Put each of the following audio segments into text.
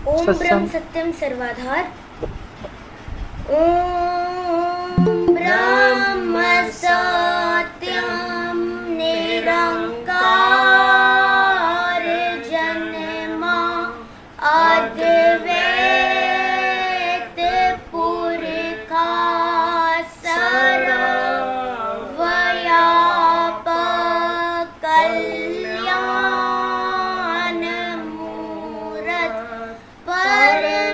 ओम ब्रह्म सत्संग सत्यम सर्वाधार। ओम ब्रह्म सत्यम निरंकार जन्मा अद्वैत पुरखा सर्वव्यापक कल्याण मूरत परमेश्वराय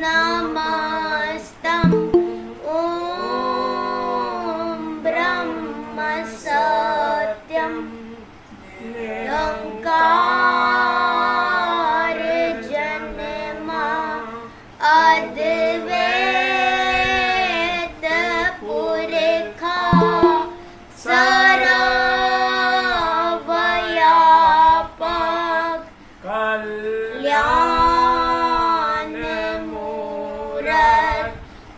नमस्तम। ओम ब्रह्म सत्यम निरंकार जन्मा अद्वैत पुरखा सर्वव्यापक कल्याण मूरत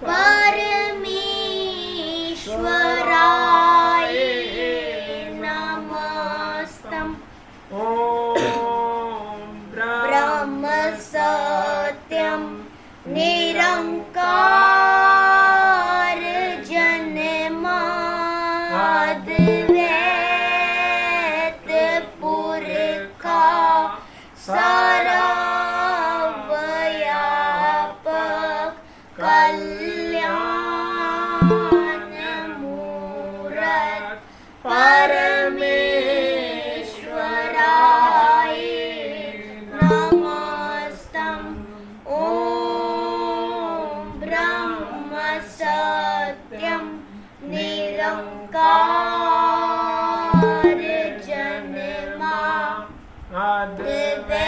परमेश्वराय नमस्तम। ब्रह्म सत्यम निरंकार जन्मा अद्वैत पुरखा सर्वव्यापक कल्याण मूरत परमेश्वराय नमस्तम। ओम ब्रह्म सत्यम निरंकार जन्मा अद्वैत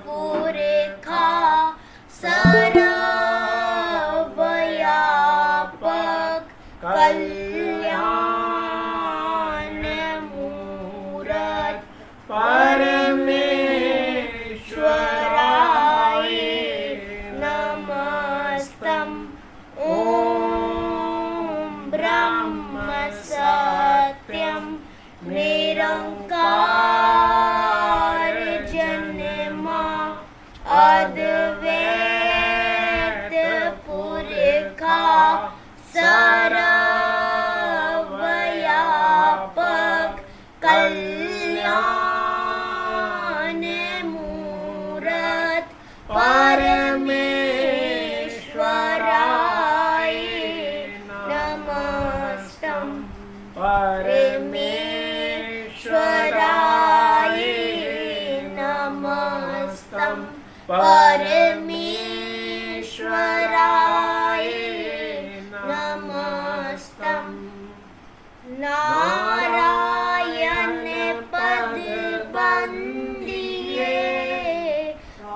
पुरखा सर्वव्यापक कल्याण मूरत परमेश्वराय नमस्तम। ओम ब्रह्म सत्यम निरंकार जन्मा अद्वैत पुरखा सर्वव्यापक कल्याण मूरत परमेश्वराय नमस्तम। परमेश्वराय नमस्तम। परमेश्वराय नमस्तम। नारायण पद बंदिए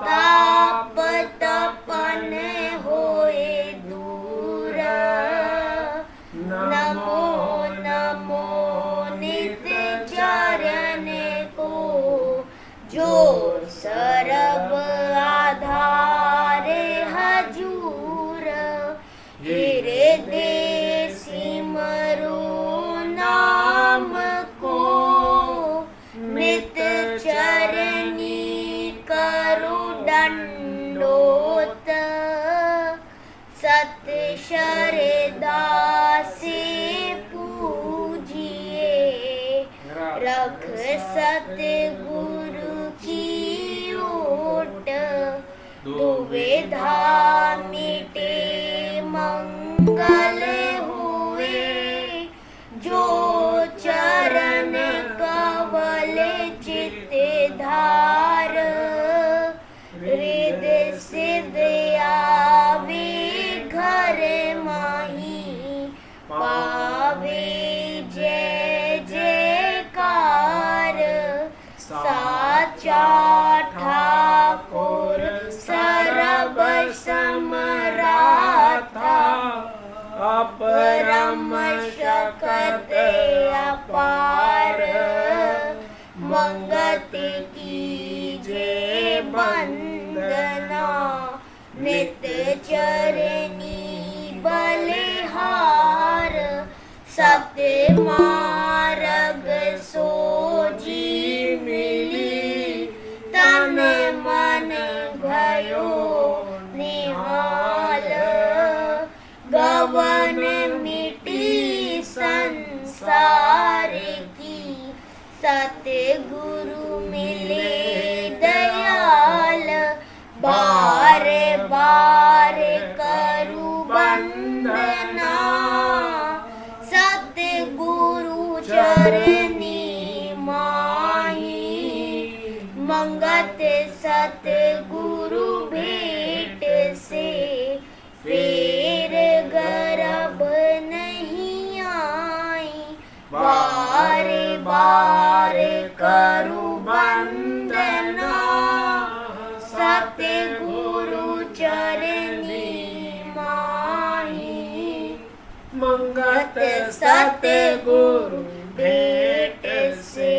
ताप तपन होए दूर। नमो नमो नित चरण को जो सर्व आधार हजूर। हृदय सिमरो नाम को मृत चरनी करो दंडोत। सत श्रद्धा से पूजिए रख सतगुरु की ओट। दुविधा मिटे मंगल हुए जो चरण कवल चित धार। हृदय सिद्ध आवे घर माही पावे जय जयकार। साचा ठाकुर सरब समराथा अपरम शक्त अपार। मंगत कीजे बंदना नित चरनी बलिहार। सत्य मार्ग सो पवन मिटी संसार की, सतगुरु मिले दयाल, बार बार करु वंदना। सतगुरु चरनी माही, मंगत सतगुरु भेंट से, फेर गर्भ नहीं आई। बार बार करु वंदना, सतगुरु चरनी माही, मंगत सतगुरु भेंट से,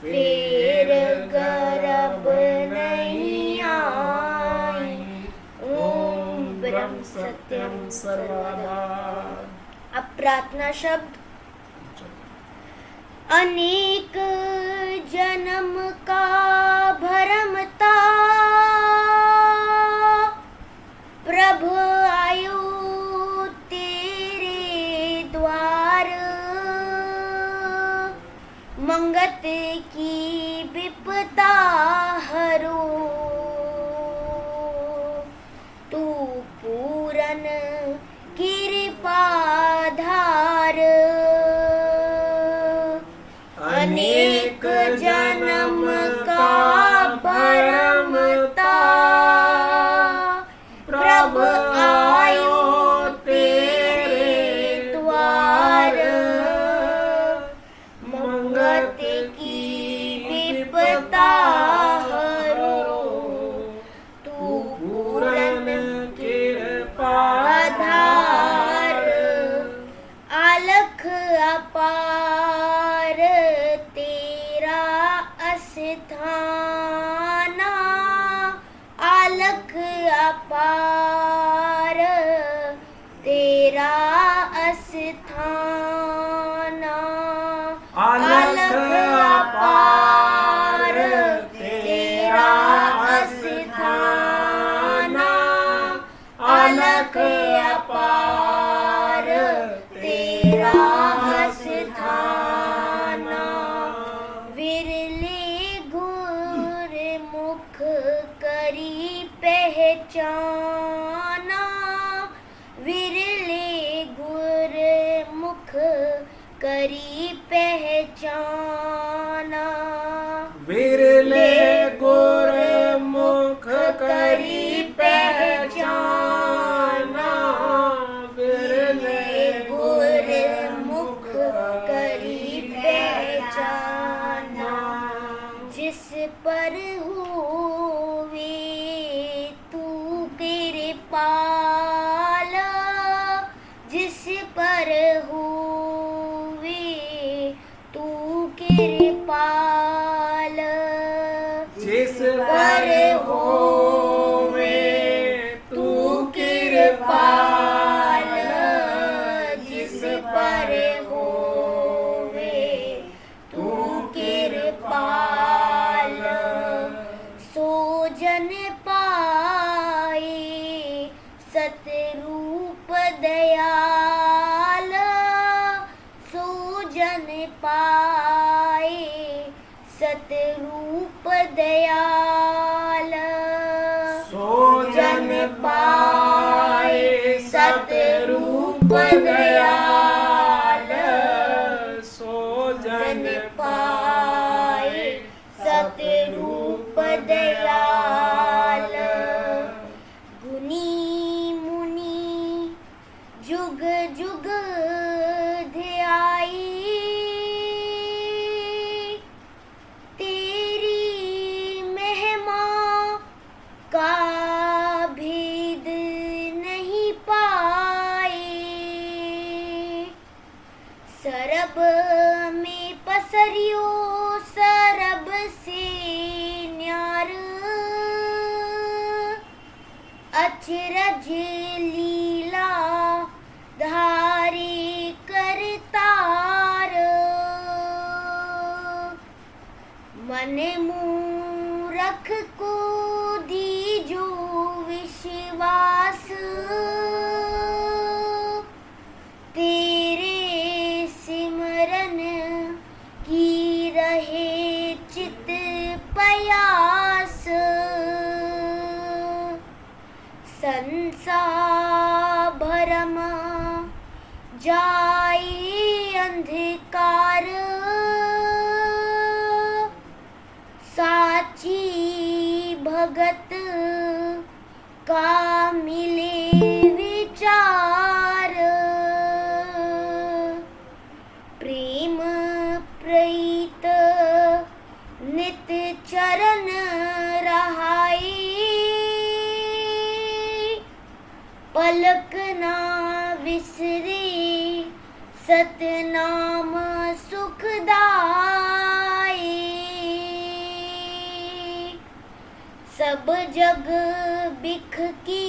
फेर गर्भ नहीं आई। ओम ब्रह्म सत्यम सर्वदा। अब प्रार्थना शब्द। अनेक जन्म का भरम था, प्रभु आयो तेरे द्वार। मंगत की विपदा हरो, तू पूरन कृपाधार। अनेक जन्म का भरम था, प्रभु आयो तेरे द्वार। मंगत की विपदा हरो, तू पूरन कृपाधार। अलख अपार तेरा अस्थाना, अलख अपार तेरा अस्थाना। अलख अपार तेरा अस्थाना, अलख अपार तेरा अस्थाना। विरले गुर मुख करी पहचाना, विरले गुर मुख करी पहचाना। विरले गुर मुख करी पहचाना, विरले गुर मुख करी पहचाना। जिस पर हुए तू कृपाल, जिस पर हुए तू कृपाल। जिस पर होवे तू कृपाल, जिस पर होवे तू कृपाल। सो जन पाए सतरूप दयाल, सो जन पाए सतरूप दयाल। सो जन पाए सतरूप दयाल, सो जन पाए सतरूप दयाल। गुनी मुनि जुग जुग ध्याई, तेरी महिमा का भेद नहीं पाए। सरब में पसरियो सरब से न्यार, अचरज लीला धारी करतार। मन मूरख को दीजो विश्वास, जाए अंधकार, साची भगत का मिले विचार, प्रेम प्रीत नित चरण रहाई, पलक ना विसरे सतनाम सुखदाई, सब जग बिख की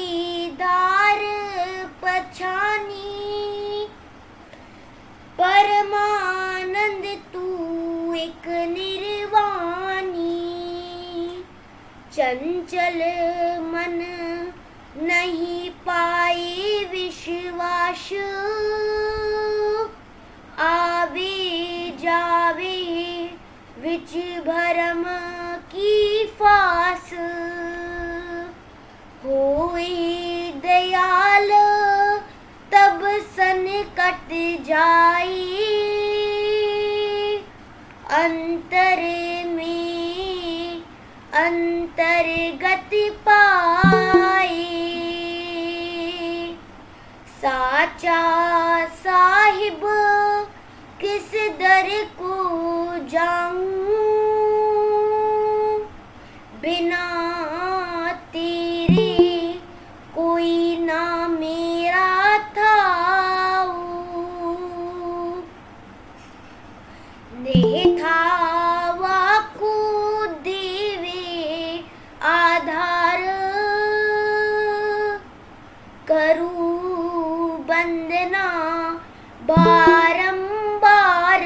धार पछानी, परमानंद तू एक निर्वाणी, चंचल मन नहीं पाए विश्वास, आवे जावे विच भरम की फास, होए दयाल तब संकट जाई, अंतर में अंतर्गत पाई, साचा साहिब किस दर को जाऊं, बिना तेरे कोई ना मेरा था, देह था को देवे आधार, करूं वंदना बारंबार,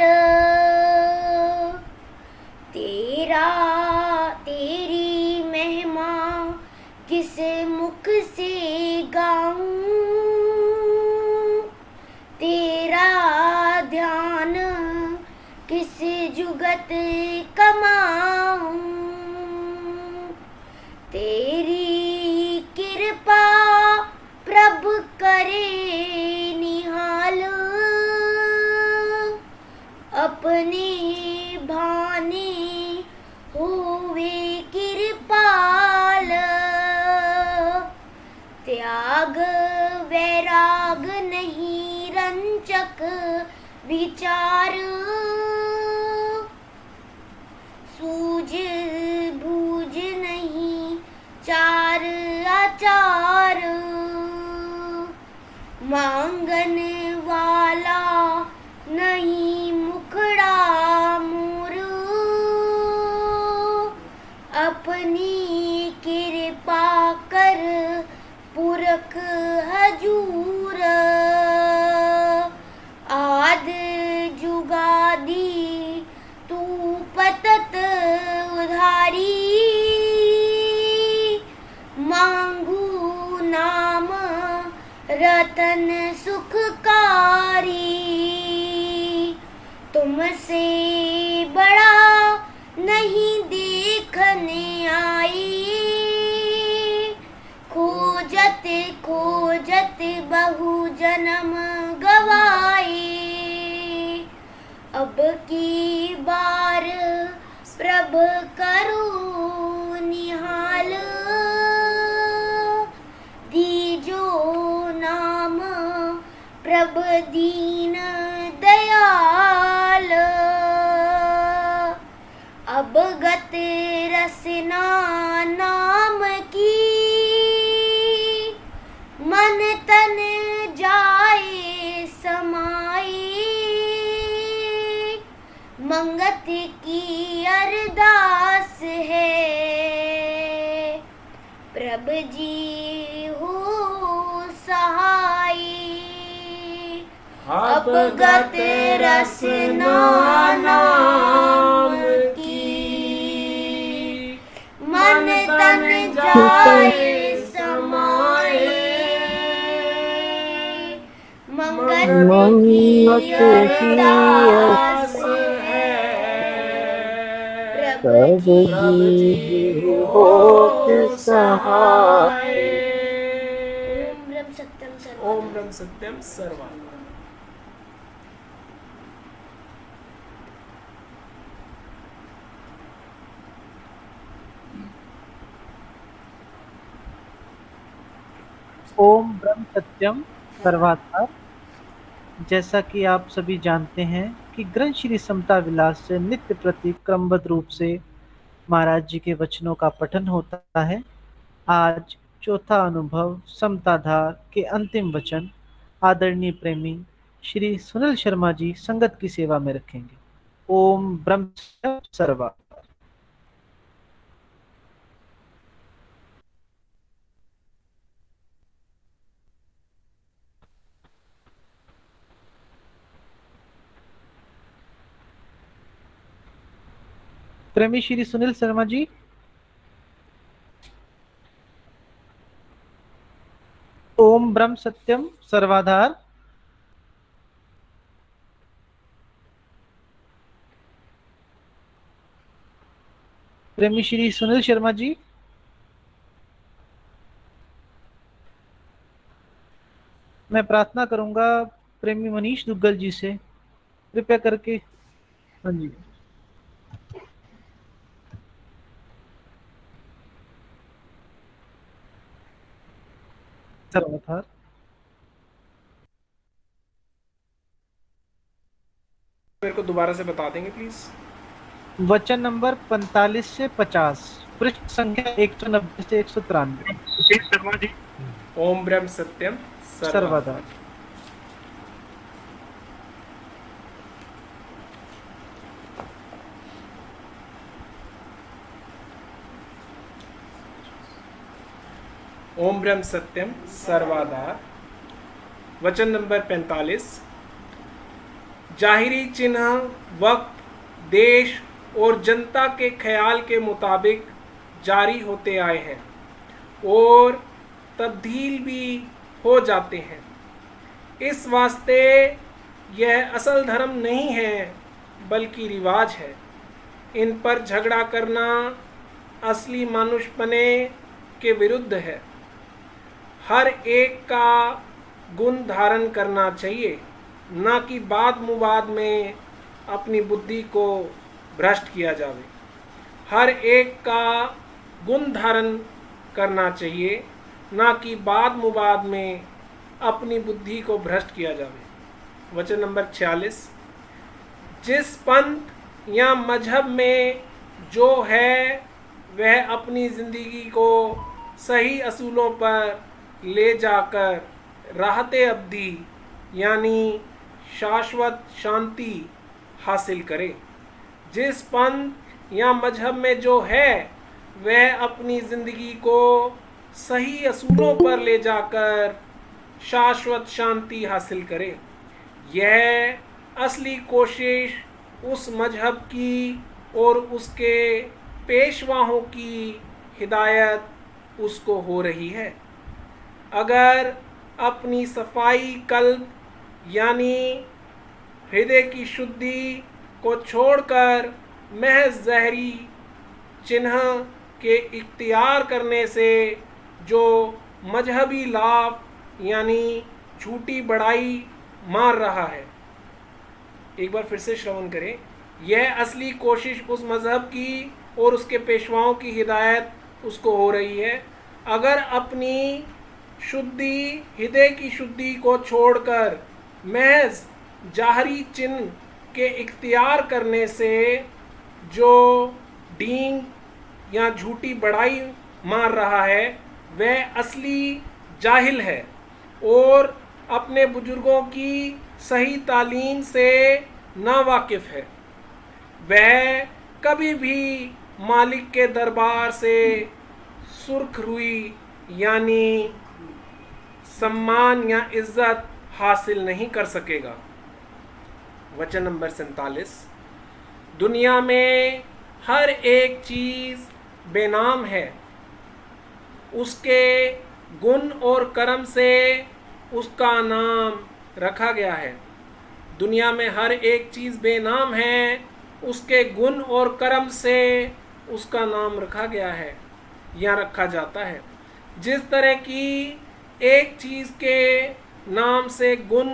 तेरा तेरी महिमा किस मुख से गाऊं, तेरा ध्यान किस जुगत कमाऊं, तेरी कृपा प्रभु करे निहाल, अपने भाने होवे कृपाल, त्याग वैराग नहीं रंचक विचार, सूझ बूझ नहीं चार आचार, मांगन वाला नहीं मुखड़ा मोर, अपनी कृपा कर पुरख हजूर, आद जुगादी तू पतत उधारी, मांगू नाम रतन सुखकारी, तुमसे बड़ा नहीं देखने आई, खोजत खोजत बहु जन्म गवाए, अब की बार प्रभ करो निहाल, दीजो नाम प्रभ दीन दयाल, अब गत रसना नाम की, मन तन जाए समाई, मंगत की अरदास है प्रभ जी हो सहाय, अब गत रसना नाम की, मन तन जाए समाए, मंगत की अरदास है प्रभ जी हो सहाय। ओम ब्रह्म सत्यम सर्वम। ओम ब्रह्म सत्यम सर्वाधार। जैसा कि आप सभी जानते हैं कि ग्रंथ श्री समता विलास से नित्य प्रति क्रमबद्ध रूप से महाराज जी के वचनों का पठन होता है। आज चौथा अनुभव समताधार के अंतिम वचन आदरणीय प्रेमी श्री सुनील शर्मा जी संगत की सेवा में रखेंगे। ओम ब्रह्म सर्वा। प्रेमी श्री सुनील शर्मा जी। ओम ब्रह्म सत्यम सर्वाधार। प्रेमी श्री सुनील शर्मा जी। मैं प्रार्थना करूंगा प्रेमी मनीष दुग्गल जी से, कृपया करके। हाँ जी। सर्वथा। मेरे को दोबारा से बता देंगे प्लीज। वचन नंबर 45 से 50, पृष्ठ संख्या 190 से 193। ओम ब्रह्म सत्यम सर्वदा। सर्वदा। ओम ब्रह्म सत्यम सर्वाधार। वचन नंबर 45। जाहिरी चिन्ह वक्त, देश और जनता के ख्याल के मुताबिक जारी होते आए हैं और तब्दील भी हो जाते हैं। इस वास्ते यह असल धर्म नहीं है बल्कि रिवाज है। इन पर झगड़ा करना असली मनुष्यपने के विरुद्ध है। हर एक का गुण धारण करना चाहिए, ना कि बात मुबाद में अपनी बुद्धि को भ्रष्ट किया जावे। हर एक का गुण धारण करना चाहिए, ना कि बात मुबाद में अपनी बुद्धि को भ्रष्ट किया जावे। वचन नंबर 46। जिस पंथ या मजहब में जो है वह अपनी ज़िंदगी को सही असूलों पर ले जाकर राहते अब्दी यानी शाश्वत शांति हासिल करे। जिस पंथ या मजहब में जो है वह अपनी ज़िंदगी को सही असूलों पर ले जाकर शाश्वत शांति हासिल करे। यह असली कोशिश उस मजहब की और उसके पेशवाओं की हिदायत उसको हो रही है। अगर अपनी सफाई कल्ब यानी हृदय की शुद्धि को छोड़कर महज ज़हरी चिन्ह के इख्तियार करने से जो मजहबी लाभ यानी झूठी बड़ाई मार रहा है। एक बार फिर से श्रवण करें। यह असली कोशिश उस मजहब की और उसके पेशवाओं की हिदायत उसको हो रही है। अगर अपनी शुद्धि, हृदय की शुद्धि को छोड़कर महज जाहरी चिन्ह के इख्तियार करने से जो डींग या झूठी बड़ाई मार रहा है वह असली जाहिल है और अपने बुजुर्गों की सही तालीम से नावाकिफ़ है। वह कभी भी मालिक के दरबार से सुर्ख रुई यानी सम्मान या इज्जत हासिल नहीं कर सकेगा। वचन नंबर 47। दुनिया में हर एक चीज़ बेनाम है, उसके गुण और कर्म से उसका नाम रखा गया है। दुनिया में हर एक चीज़ बेनाम है, उसके गुण और कर्म से उसका नाम रखा गया है या रखा जाता है। जिस तरह की एक चीज़ के नाम से गुण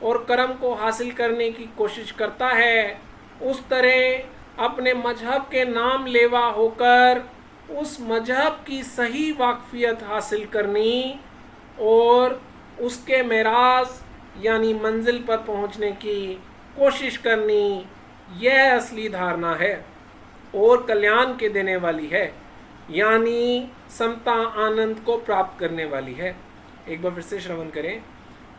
और कर्म को हासिल करने की कोशिश करता है, उस तरह अपने मजहब के नाम लेवा होकर उस मजहब की सही वाकफियत हासिल करनी और उसके मेराज यानी मंजिल पर पहुंचने की कोशिश करनी, यह असली धारणा है और कल्याण के देने वाली है, यानी समता आनंद को प्राप्त करने वाली है। एक बार फिर से श्रवण करें।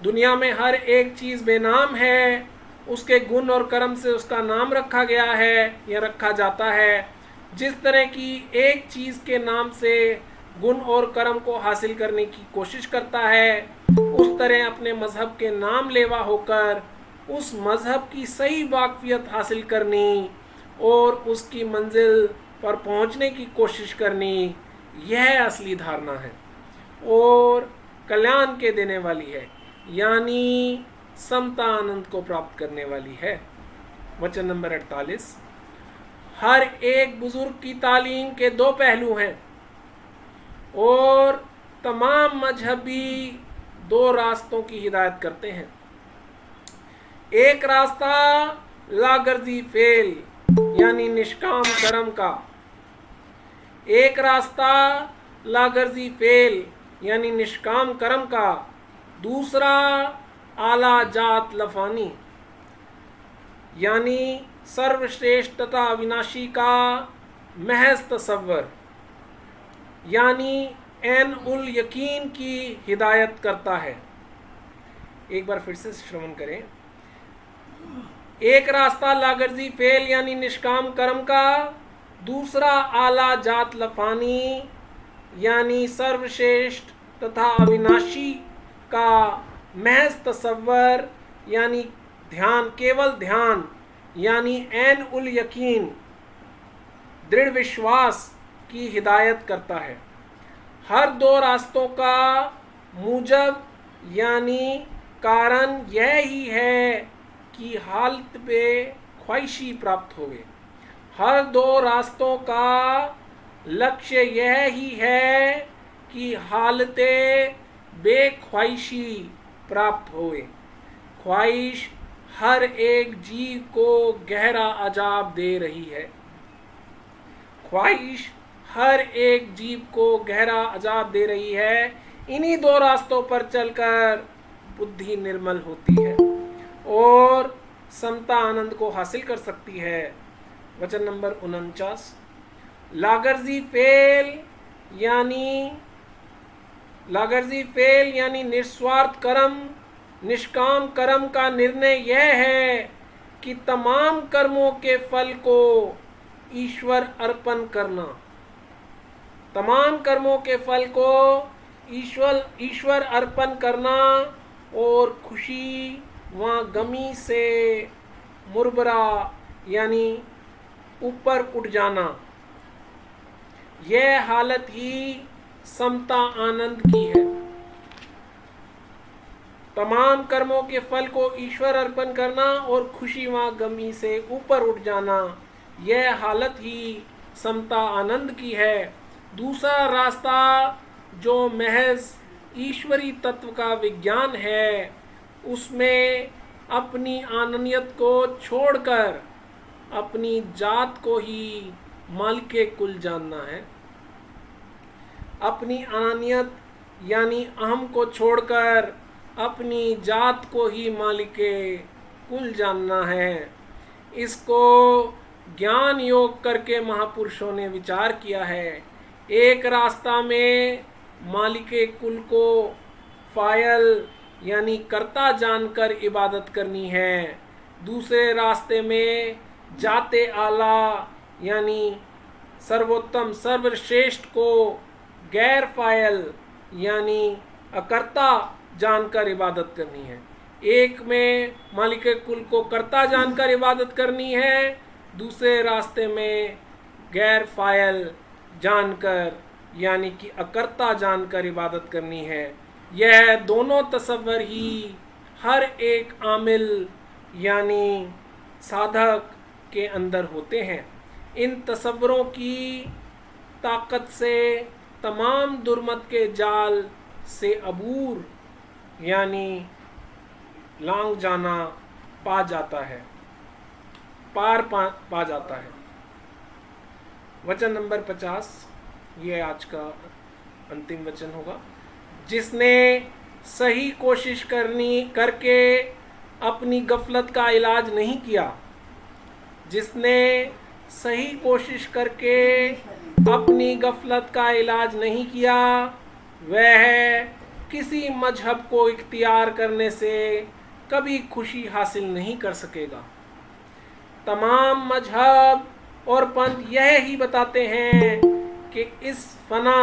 दुनिया में हर एक चीज़ बेनाम है, उसके गुण और कर्म से उसका नाम रखा गया है या रखा जाता है। जिस तरह की एक चीज़ के नाम से गुण और कर्म को हासिल करने की कोशिश करता है, उस तरह अपने मजहब के नाम लेवा होकर उस मजहब की सही वाकफियत हासिल करनी और उसकी मंजिल पर पहुंचने की कोशिश करनी, यह असली धारणा है और कल्याण के देने वाली है, यानी समता आनंद को प्राप्त करने वाली है। वचन नंबर 48। हर एक बुजुर्ग की तालीम के दो पहलू हैं और तमाम मजहबी दो रास्तों की हिदायत करते हैं। एक रास्ता लागर्जी फेल यानी निष्काम कर्म का, एक रास्ता लागर्जी फेल यानी निष्काम कर्म का, दूसरा आला जात लफानी यानी सर्वश्रेष्ठ तथा अविनाशी का महज तसव्वुर यानी ऐन उल यकीन की हिदायत करता है। एक बार फिर से श्रवण करें। एक रास्ता लागर्जी फेल यानी निष्काम कर्म का, दूसरा आला जात लफानी यानी सर्वश्रेष्ठ तथा अविनाशी का महज तसव्वुर यानी ध्यान, केवल ध्यान यानी ऐन उल यकीन, दृढ़ विश्वास की हिदायत करता है। हर दो रास्तों का मूजब यानी कारण यह ही है कि हालत पे ख्वाहिशी प्राप्त होवे। हर दो रास्तों का लक्ष्य यह ही है कि हालते बेख्वाहिशी प्राप्त होवे। ख्वाहिश हर एक जीव को गहरा अजाब दे रही है। ख्वाहिश हर एक जीव को गहरा अजाब दे रही है। इन्हीं दो रास्तों पर चलकर बुद्धि निर्मल होती है और समता आनंद को हासिल कर सकती है। वचन नंबर 49। लागर्जी फेल यानी निस्वार्थ कर्म, निष्काम कर्म का निर्णय यह है कि तमाम कर्मों के फल को ईश्वर अर्पण करना। तमाम कर्मों के फल को ईश्वर अर्पण करना और खुशी व गमी से मुरबरा यानी ऊपर उठ जाना, यह हालत ही समता आनंद की है। तमाम कर्मों के फल को ईश्वर अर्पण करना और खुशी व गमी से ऊपर उठ जाना, यह हालत ही समता आनंद की है। दूसरा रास्ता जो महज ईश्वरी तत्व का विज्ञान है, उसमें अपनी आननियत को छोड़कर अपनी जात को ही मालिके कुल जानना है। अपनी अनानियत यानी अहम को छोड़कर अपनी जात को ही मालिके कुल जानना है। इसको ज्ञान योग करके महापुरुषों ने विचार किया है। एक रास्ता में मालिके कुल को फायल यानी कर्ता जानकर इबादत करनी है। दूसरे रास्ते में जाते आला यानी सर्वोत्तम सर्वश्रेष्ठ को गैर फायल यानी अकर्ता जानकर इबादत करनी है। एक में मालिक कुल को कर्ता जानकर इबादत करनी है, दूसरे रास्ते में गैर फायल जानकर यानी कि अकर्ता जानकर इबादत करनी है। यह दोनों तसव्वुर ही हर एक आमिल यानी साधक के अंदर होते हैं। इन तसव्वुरों की ताकत से तमाम दुर्मत के जाल से अबूर यानी लांग जाना पा जाता है, पा जाता है। वचन नंबर 50, ये आज का अंतिम वचन होगा। जिसने सही कोशिश करके अपनी गफलत का इलाज नहीं किया, जिसने सही कोशिश करके अपनी गफलत का इलाज नहीं किया, वह किसी मजहब को इख्तियार करने से कभी खुशी हासिल नहीं कर सकेगा। तमाम मजहब और पंथ यह ही बताते हैं कि इस फना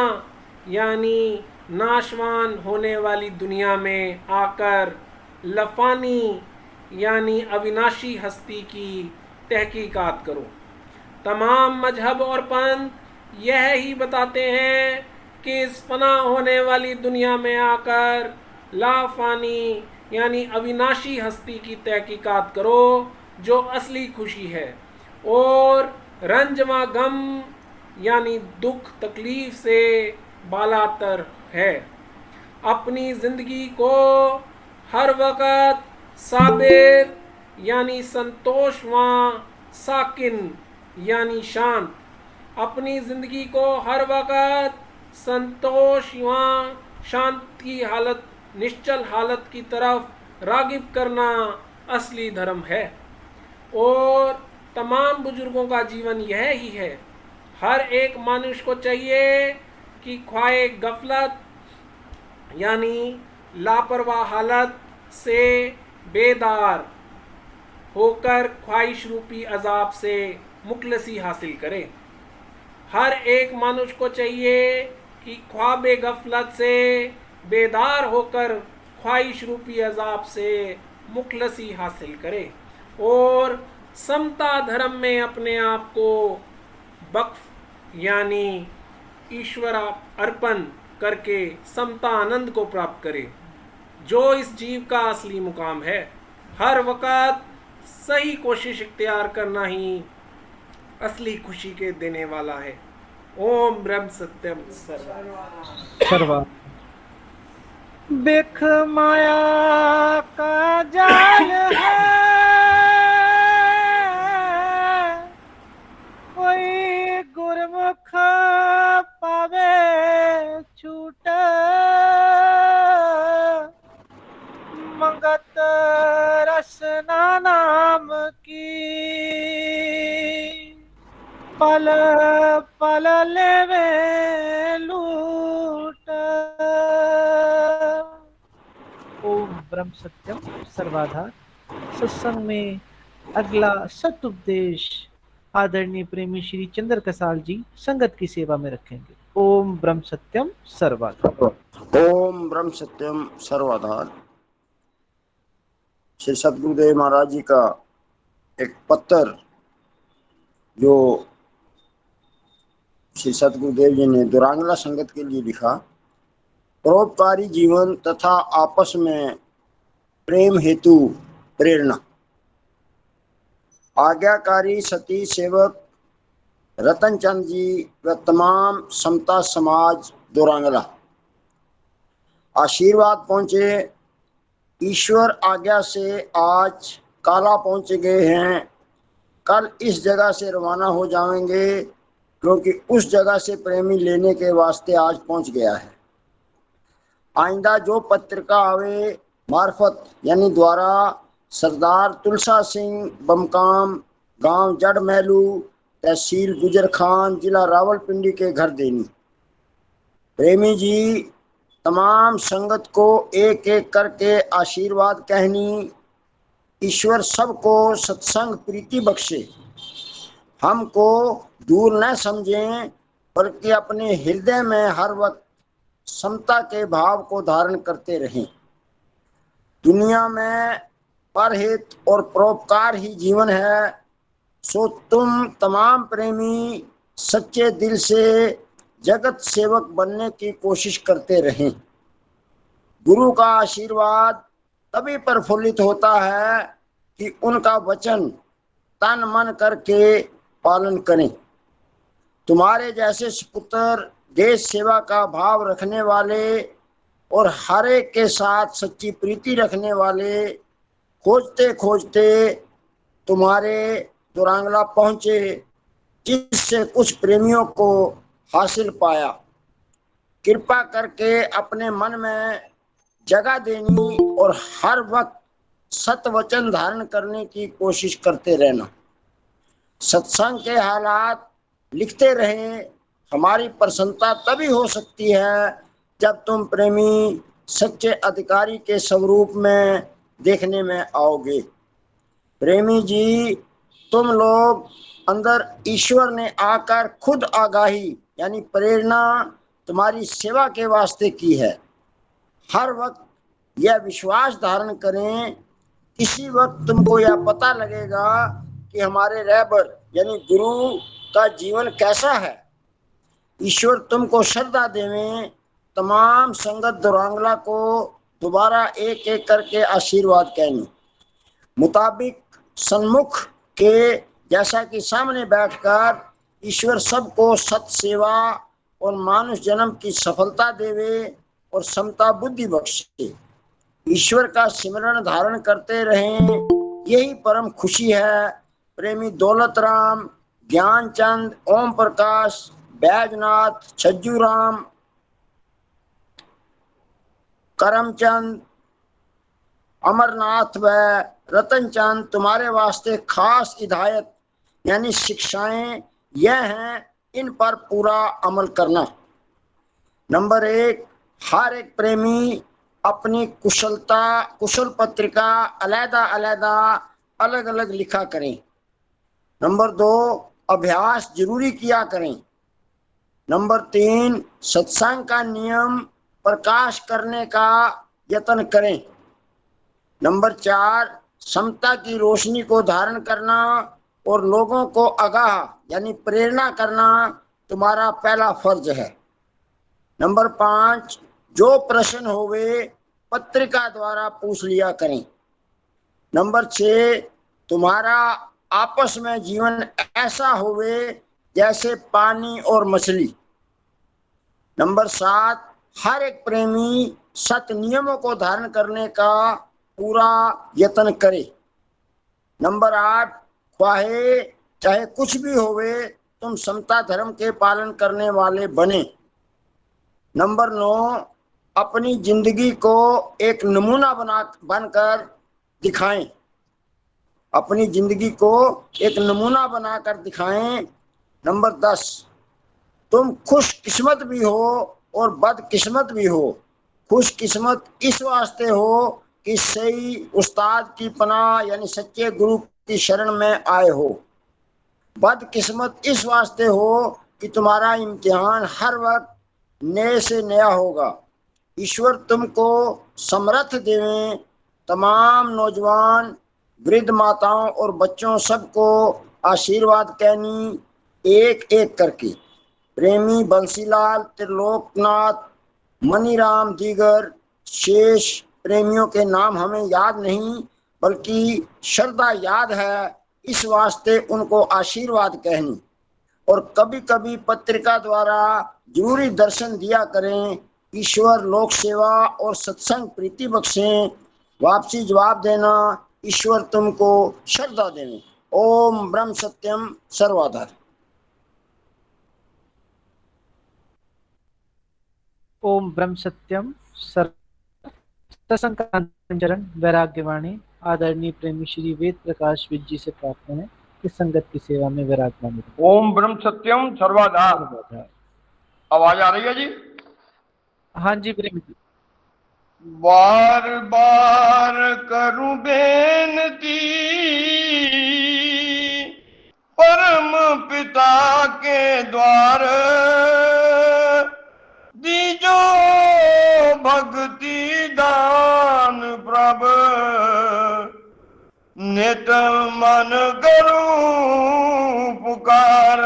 यानी नाशवान होने वाली दुनिया में आकर लफानी यानी अविनाशी हस्ती की तहकीकात करो। तमाम मजहब और पंथ यह ही बताते हैं कि इस फना होने वाली दुनिया में आकर लाफानी यानी अविनाशी हस्ती की तहकीकात करो, जो असली खुशी है और रंज व गम यानी दुख तकलीफ से बालातर है। अपनी ज़िंदगी को हर वक़्त साबिर यानी संतोष व साकिन यानी शांत, अपनी ज़िंदगी को हर वक़्त संतोष व शांत की हालत, निश्चल हालत की तरफ रागिब करना असली धर्म है। और तमाम बुजुर्गों का जीवन यह ही है। हर एक मनुष्य को चाहिए कि ख्वाए गफलत यानी लापरवाह हालत से बेदार होकर ख्वाहिश रूपी अजाब से मुखलसी हासिल करे। हर एक मनुष्य को चाहिए कि ख्वाबे गफलत से बेदार होकर ख्वाहिश रूपी अजाब से मुखलसी हासिल करे और समता धर्म में अपने आप को वक्फ यानी ईश्वर अर्पण करके समता आनंद को प्राप्त करे, जो इस जीव का असली मुकाम है। हर वक़्त सही कोशिश इख्तियार करना ही असली खुशी के देने वाला है। ओम ब्रह्म सत्यम सर्वा। देख माया का जाल है, कोई गुरमुख पावे छूट, मंगत रसना नाम की, पल पल लेवे लूट। ओम ब्रह्म सत्यम सर्वाधार। सत्संग में अगला सतुपदेश आदरणीय प्रेमी श्री चंद्र कसाल जी संगत की सेवा में रखेंगे। ओम ब्रह्म सत्यम सर्वाधार। ओम ब्रह्म सत्यम सर्वाधार। श्री सतगुरुदेव महाराज जी का एक पत्र जो श्री सतगुरुदेव जी ने दुरांगला संगत के लिए लिखा। परोपकारी जीवन तथा आपस में प्रेम हेतु प्रेरणा। आज्ञाकारी सती सेवक रतन चंद जी व तमाम समता समाज दुरांगला। आशीर्वाद पहुँचे। ईश्वर आज्ञा से आज काला पहुँच गए हैं, कल इस जगह से रवाना हो जाएंगे, क्योंकि उस जगह से प्रेमी लेने के वास्ते आज पहुँच गया है। आइंदा जो पत्रिका आवे मार्फत यानी द्वारा सरदार तुलसा सिंह बमकाम, गांव जड़ महलू, तहसील गुजर खान, जिला रावलपिंडी के घर देनी। प्रेमी जी तमाम संगत को एक एक करके आशीर्वाद कहनी। ईश्वर सबको सत्संग प्रीति बख्शे, हमको दूर न समझें, बल्कि अपने हृदय में हर वक्त समता के भाव को धारण करते रहें। दुनिया में परहित और परोपकार ही जीवन है, सो तुम तमाम प्रेमी सच्चे दिल से जगत सेवक बनने की कोशिश करते रहें। गुरु का आशीर्वाद तभी प्रफुल्लित होता है कि उनका वचन तन मन करके पालन करें। तुम्हारे जैसे सुपुत्र देश सेवा का भाव रखने वाले और हर एक के साथ सच्ची प्रीति रखने वाले खोजते खोजते तुम्हारे दुरांगला पहुँचे, जिससे कुछ प्रेमियों को हासिल पाया। कृपा करके अपने मन में जगह देनी और हर वक्त सत्य वचन धारण करने की कोशिश करते रहना। सत्संग के हालात लिखते रहें। हमारी प्रसन्नता तभी हो सकती है जब तुम प्रेमी सच्चे अधिकारी के स्वरूप में देखने में आओगे। प्रेमी जी, तुम लोग अंदर ईश्वर ने आकर खुद आगाही यानी प्रेरणा तुम्हारी सेवा के वास्ते की है। हर वक्त यह विश्वास धारण करें, इसी वक्त तुमको यह पता लगेगा कि हमारे रहबर यानी गुरु का जीवन कैसा है। ईश्वर तुमको श्रद्धा देवे। तमाम संगत दुरांगला को दोबारा एक एक करके आशीर्वाद कहनी। मुताबिक सन्मुख के जैसा कि सामने बैठकर ईश्वर सबको सत सेवा और मानुष जन्म की सफलता देवे और समता बुद्धि बख्शे। ईश्वर का सिमरण धारण करते रहें, यही परम खुशी है। प्रेमी दौलत राम, ज्ञानचंद, ओम प्रकाश, बैजनाथ, छज्जू राम, करमचंद, अमरनाथ व रतनचंद, तुम्हारे वास्ते खास हिदायत यानी शिक्षाएं यह हैं, इन पर पूरा अमल करना। नंबर 1, हर एक प्रेमी अपनी कुशल पत्रिका अलग अलग लिखा करें। नंबर 2, अभ्यास जरूरी किया करें। नंबर 3, सत्संग का नियम प्रकाश करने का यत्न करें। नंबर 4, समता की रोशनी को धारण करना और लोगों को आगाह यानी प्रेरणा करना तुम्हारा पहला फर्ज है। नंबर 5, जो प्रश्न होवे पत्रिका द्वारा पूछ लिया करें। नंबर 6, तुम्हारा आपस में जीवन ऐसा होवे जैसे पानी और मछली। नंबर 7, हर एक प्रेमी सत नियमों को धारण करने का पूरा यत्न करे। नंबर 8, ख्वाहे चाहे कुछ भी होवे तुम समता धर्म के पालन करने वाले बने। नंबर 9, अपनी जिंदगी को एक नमूना बनकर दिखाएं। अपनी जिंदगी को एक नमूना बनाकर दिखाएं। नंबर 10, तुम खुशकिस्मत भी हो और बदकिस्मत भी हो। खुशकिस्मत इस वास्ते हो कि सही उस्ताद की पनाह यानी सच्चे गुरु की शरण में आए हो। बदकिस्मत इस वास्ते हो कि तुम्हारा इम्तिहान हर वक्त नए से नया होगा। ईश्वर तुमको समर्थ देवे। तमाम नौजवान, वृद्ध माताओं और बच्चों सबको आशीर्वाद कहनी एक एक करके। प्रेमी बंसीलाल, त्रिलोकनाथ, मनीराम, दीगर शेष प्रेमियों के नाम हमें याद नहीं बल्कि श्रद्धा याद है, इस वास्ते उनको आशीर्वाद कहनी। और कभी कभी पत्रिका द्वारा जरूरी दर्शन दिया करें। ईश्वर लोक सेवा और सत्संग प्रीति बख्शें। वापसी जवाब देना, ईश्वर तुमको श्रद्धा देवे। ओम ब्रह्म सत्यम सर्वाधार। ओम ब्रह्म सत्यम सत्संग वैराग्यवाणी आदरणीय प्रेमी श्री वेद प्रकाश विद जी से प्राप्त है कि संगत की सेवा में विराजमान। ओम ब्रह्म सत्यम सर्वदा। आवाज आ रही है जी? हाँ जी प्रेमी जी। बार बार करूं बेनती परम पिता के द्वार, दीजो भक्ति दान प्रभ, नित मन करूं पुकार।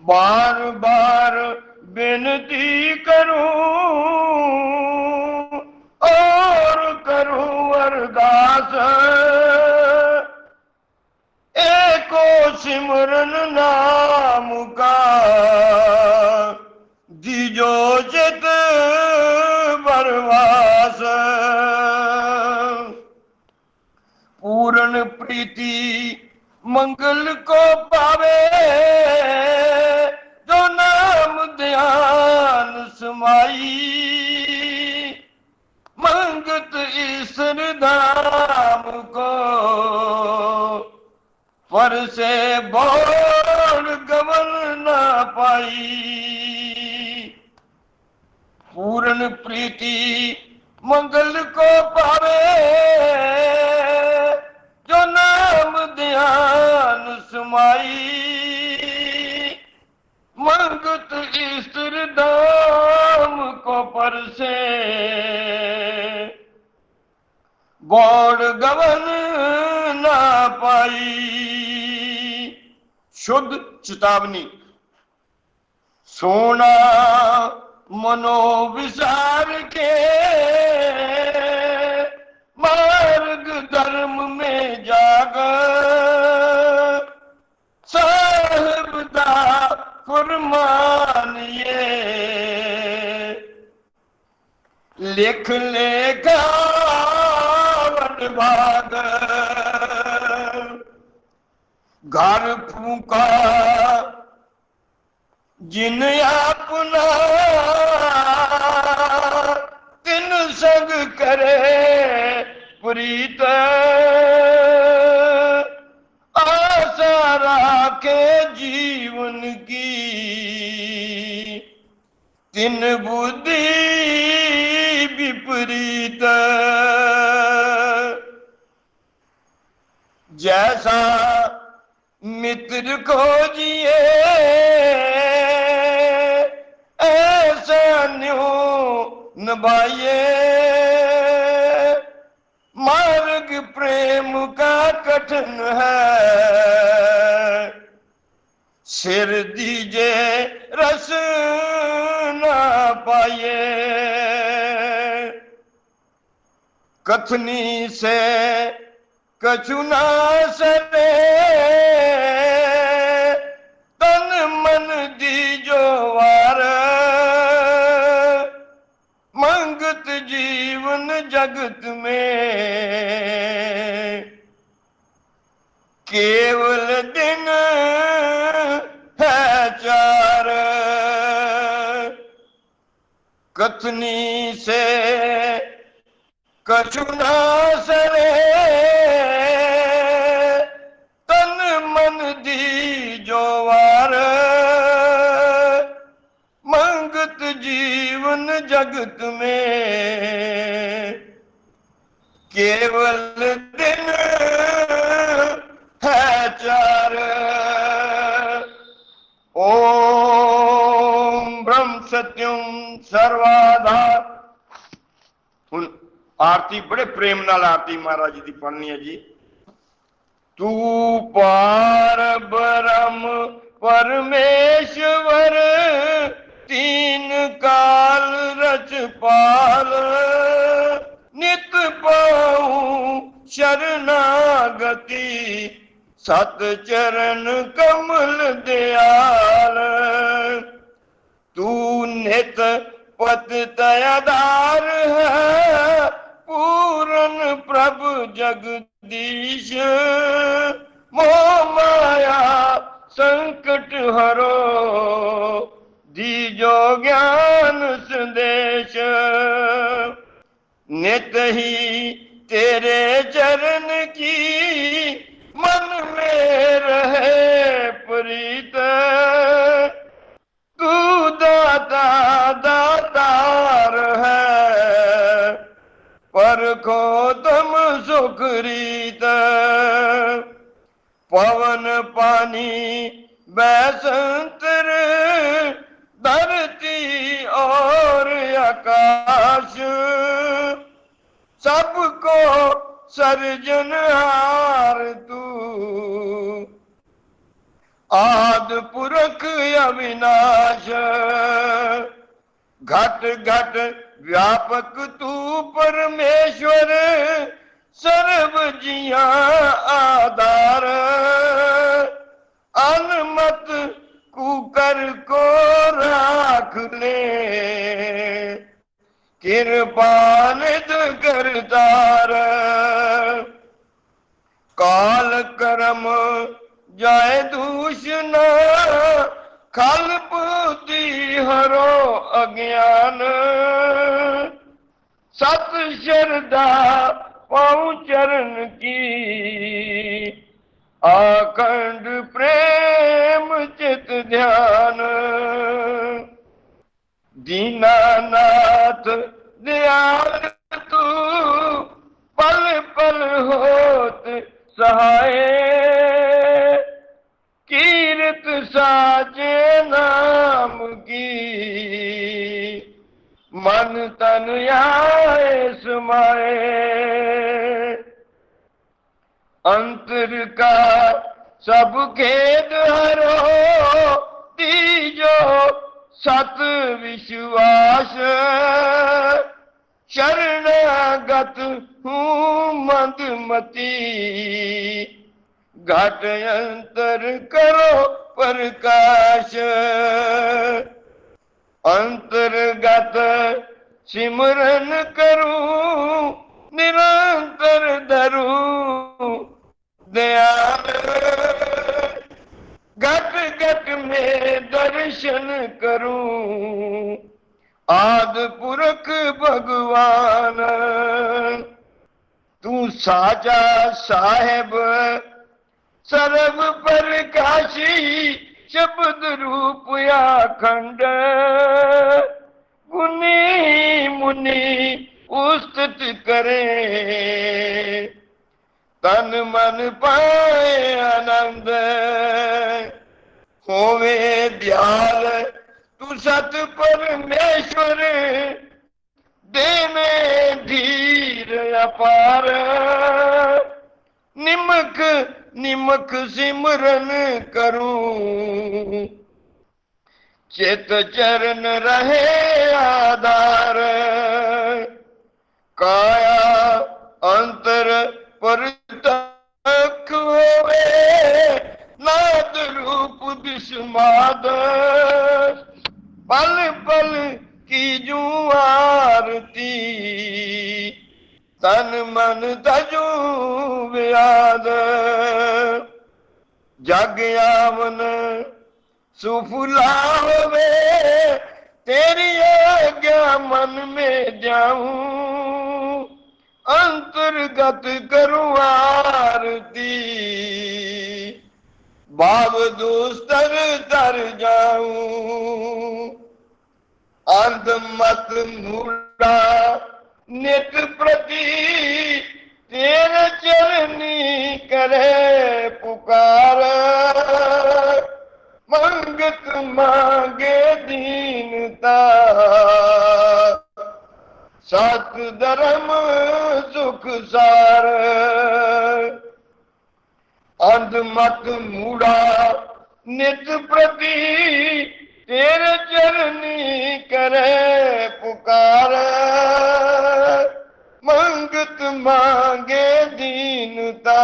बार बार विनती करूं और करूं अरदास, एको सिमरन नाम का, दीजो चित बरवास। पूर्ण प्रीति मंगल को पावे, जो नाम ध्यान समाई, मंगत ईश्वर धाम को, पर से बोल गवन ना पाई। पूर्ण प्रीति मंगल को पावे, जो नाम ध्यान समाई, मंगत ईश्वर धाम को, पर से बोल गवन ना पाई। शुद्ध चेतावनी। सोना मनोविचार के मार्ग धर्म में जाग, साहिबदा फरमानिए, लिख लेगा भाग। घर फूका जिन अपना, तिन संग करे प्रीत, आशा राखे जीवन की, तिन बुद्धि विपरीत। जैसा मित्र खोजिए, ऐसा न्यों निभाइए, मार्ग प्रेम का कठिन है, सिर दीजे रस ना पाइए। कथनी से कछु ना सरे, तन मन दीजो वार, मंगत जीवन जगत में, केवल दिन है चार। कथनी से कछु ना सरे, तन मन दीजो वार, मंगत जीवन जगत में, केवल दिन है चार। ओम ब्रह्म सत्यम सर्वाधार। आरती बड़े प्रेम नाल आरती महाराज जी की पढ़नी है जी। तू पार ब्रह्म परमेश्वर, तीन काल रचपाल, नित पाऊं शरणागति, सत चरण कमल दयाल। तू नित पत दयादार है, पूरन प्रभु जगदीश, मोह माया संकट हरो, दीजो ज्ञान संदेश। नित ही तेरे चरण की, मन में रहे प्रीत, तू दाता दातार है, परखो तुम सुखरीत। पवन पानी बैसंतर, धरती और आकाश, सबको सर्जनहार तू, आदि पुरख अविनाश। घट घट व्यापक तू परमेश्वर, सर्व जिया आधार। अनमत कुकर को राख ले, कृपा निध करतार। काल कर्म जाय दूषण, खल्प हरो अज्ञान सत श्रद्धा पाऊं चरण की अखंड प्रेम चित ध्यान दीनानाथ दयाल तू पल पल होत सहाय कीरत साचे नाम की मन तन आए समाए अंतर का सब खेद हरो दीजो सत विश्वास शरणागत हूँ मंदमती घट अंतर करो प्रकाश अंतर्गत सिमरन करूं निरंतर धरूं दयाल घट घट में दर्शन करूं आद पुरख भगवान तू साजा साहेब सर्व प्रकाशी शब्द रूप अखंड गुनी मुनि उस्तत करे तन मन पाए आनंद होवे दयाल तू सत परमेश्वर दे में धीर अपार निमक निमक सिमरन करूं चित चरण रहे आधार काया अंतर परतक होवे नाद रूप विस्माद पल पल की जू आरती तन मन तजू व्याद जग आवन सुफला होवे तेरी आज्ञा मन में जाऊं अंतर्गत करूं आरती भाव दूस्तर तर जाऊं अंध मत मूड़ा नित प्रति तेरे चरनी करे पुकार मंगत मांगे दीनता सत धर्म सुख सार अंध मत मूड़ा नित प्रति तेरे चरनी करे पुकार मंगत मांगे दीनता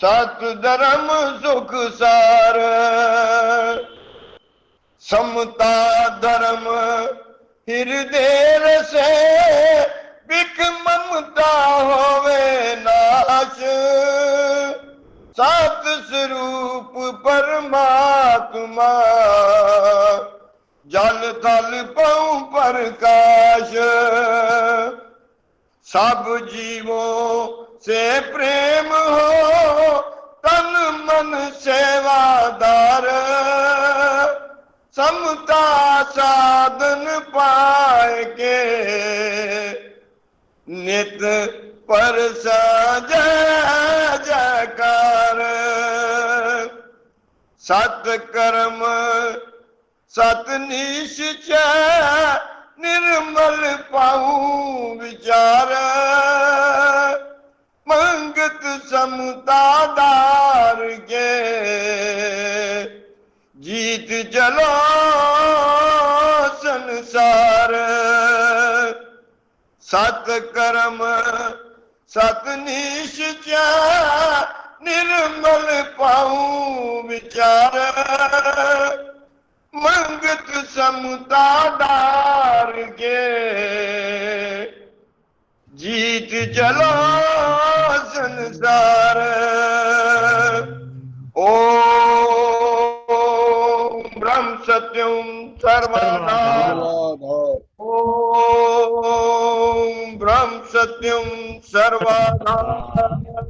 सत धर्म सुख सार समता धर्म हृदय रसे बिक ममता होवे नाश सत स्वरूप परमात्मा जल थल पाऊं प्रकाश सब जीवों से प्रेम हो तन मन सेवादार समता साधन पाए के नित पर जय जयकार सत कर्म सत निश्चय निर्मल पाऊं विचार मंगत समता दार के जीत चलो संसार सत कर्म सत निश्चय निर्मल पाऊं विचार मंगत समता दार के जीत चलो संसार ओम ब्रह्म सर्वाधार। ओम ब्रह्म सत्यम सर्वाधार।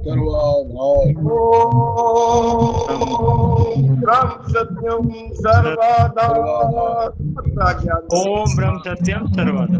ओम ब्रह्म सत्यम सर्वाधार। ओम ब्रह्म सत्यम सर्वदा।